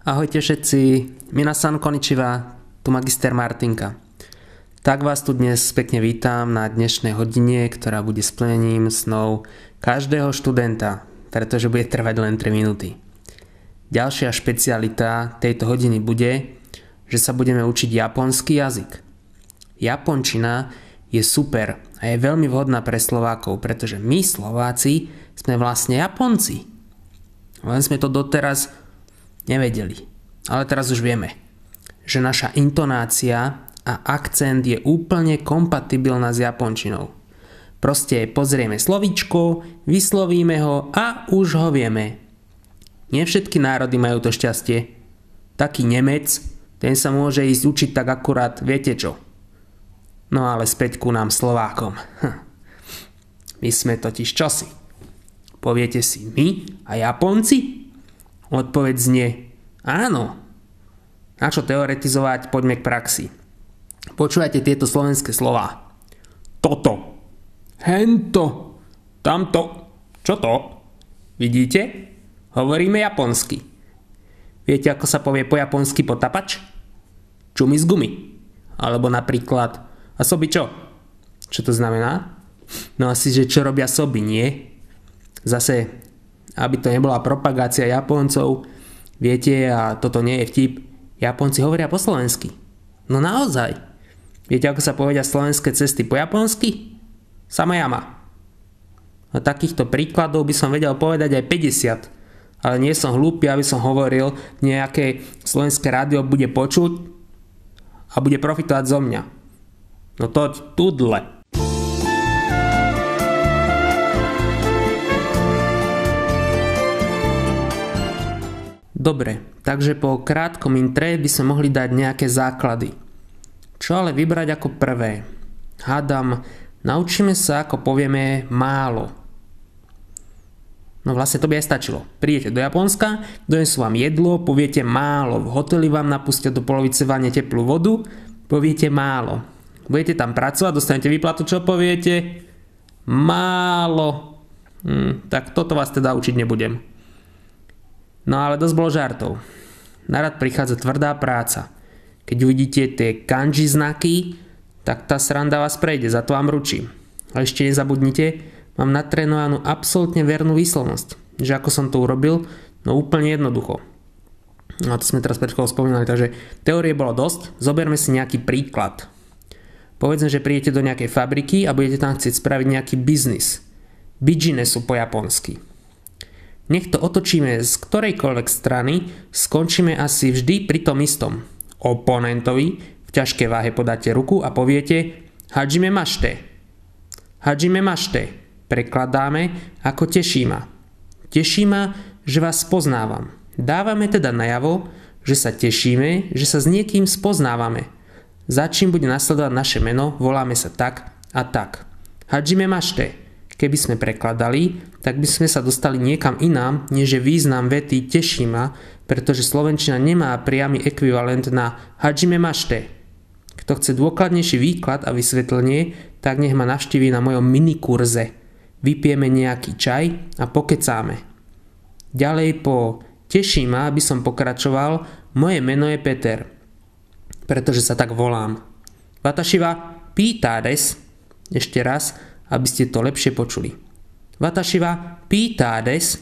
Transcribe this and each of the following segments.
Ahojte všetci, minasan konnichiwa, tu magister Martinka. Tak vás tu dnes pekne vítam na dnešnej hodine, ktorá bude splnením snov každého študenta, pretože bude trvať len 3 minúty. Ďalšia špecialita tejto hodiny bude, že sa budeme učiť japonský jazyk. Japončina je super a je veľmi vhodná pre Slovákov, pretože my Slováci sme vlastne Japonci. Len sme to doteraz nevedeli. Ale teraz už vieme, že naša intonácia a akcent je úplne kompatibilná s japončinou. Proste pozrieme slovíčko, vyslovíme ho a už ho vieme. Nie všetky národy majú to šťastie. Taký Nemec, ten sa môže ísť učiť tak akurát, viete čo. No ale späť ku nám Slovákom. My sme totiž čosi. Poviete si my a Japonci? Odpoveď znie áno. Na čo teoretizovať, poďme k praxi. Počúvajte tieto slovenské slová. Toto, hento, tamto, čo to? Vidíte? Hovoríme japonsky. Viete, ako sa povie po japonsky potapač? Čumi z gumy. Alebo napríklad asobi čo? Čo to znamená? No asi, že čo robia soby, nie? Zase, aby to nebola propagácia Japoncov, viete, a toto nie je vtip, Japonci hovoria po slovensky. No naozaj. Viete, ako sa povedia slovenské cesty po japonsky? Samajama. A takýchto príkladov by som vedel povedať aj 50, ale nie som hlúpy, aby som hovoril, nejaké slovenské rádio bude počuť a bude profitovať zo mňa. No to tudle. Dobre, takže po krátkom intre by sme mohli dať nejaké základy. Čo ale vybrať ako prvé? Hádam, naučíme sa, ako povieme, málo. No vlastne to by aj stačilo. Prídete do Japonska, donesú vám jedlo, poviete málo. V hoteli vám napustia do polovice vane teplú vodu, poviete málo. Budete tam pracovať, dostanete výplatu, čo poviete? Málo. Tak toto vás teda učiť nebudem. No ale dosť bolo žartov. Na rad prichádza tvrdá práca. Keď uvidíte tie kanji znaky, tak tá sranda vás prejde, za to vám ručím. Ale ešte nezabudnite, mám natrénovanú absolútne vernú výslovnosť. Že ako som to urobil? No úplne jednoducho. No to sme teraz pred chvíľou spomínali, takže teórie bolo dosť. Zoberme si nejaký príklad. Povedzme, že prídete do nejakej fabriky a budete tam chcieť spraviť nejaký biznis. Bižinesu po japonsky. Nech to otočíme z ktorejkoľvek strany, skončíme asi vždy pri tom istom. Oponentovi v ťažkej váhe podáte ruku a poviete Hajime mašte. Hajime mašte. Prekladáme ako teší ma. Teší ma, že vás spoznávam. Dávame teda najavo, že sa tešíme, že sa s niekým spoznávame. Za čím bude nasledovať naše meno, voláme sa tak a tak. Hajime mašte. Keby sme prekladali, tak by sme sa dostali niekam inám, než je význam vety teší ma, pretože slovenčina nemá priamy ekvivalent na hajime mašte. Kto chce dôkladnejší výklad a vysvetlenie, tak nech ma navštíví na mojom minikurze. Vypijeme nejaký čaj a pokecáme. Ďalej po teší ma by som pokračoval, moje meno je Peter, pretože sa tak volám. Watashi wa pýta des. Ešte raz, aby ste to lepšie počuli. Watashi wa pýta des.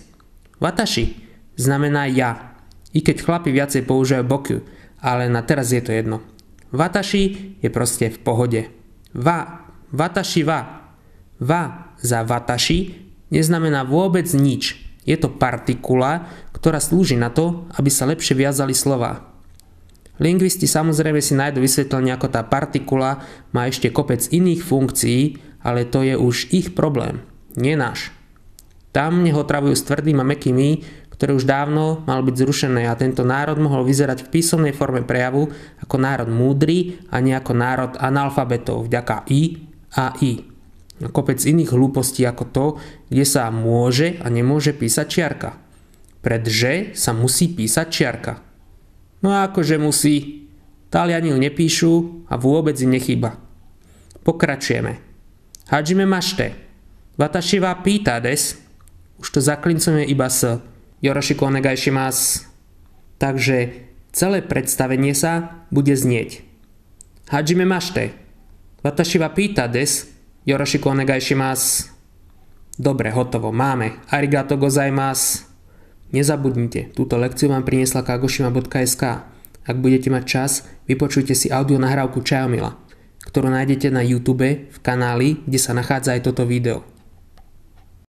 Watashi znamená ja. I keď chlapi viacej používajú boku, ale na teraz je to jedno. Watashi je proste v pohode. Watashi wa. Wa za watashi neznamená vôbec nič. Je to partikula, ktorá slúži na to, aby sa lepšie viazali slová. Lingvisti samozrejme si nájdu vysvetlenie, ako tá partikula má ešte kopec iných funkcií, ale to je už ich problém, nie náš. Tam nech otravujú s tvrdým a mäkkým i, ktoré už dávno malo byť zrušené a tento národ mohol vyzerať v písomnej forme prejavu ako národ múdry a nie ako národ analfabetov vďaka i a i. A kopec iných hlúpostí ako to, kde sa môže a nemôže písať čiarka. Pred že sa musí písať čiarka. No a akože musí, Taliani ju nepíšu a vôbec im nechýba. Pokračujeme. Hajime mašte. Watashi wa pýta des. Už to zaklincujeme iba s Yoroshiku onegai shimasu. Takže celé predstavenie sa bude znieť. Hajime mashite. Watashi wa pita desu. Yoroshiku onegai shimasu. Dobre, hotovo, máme. Arigato gozaimasu. Nezabudnite, túto lekciu vám priniesla kagoshima.sk. Ak budete mať čas, vypočujte si audio nahrávku Čajomila, ktorú nájdete na YouTube v kanáli, kde sa nachádza aj toto video.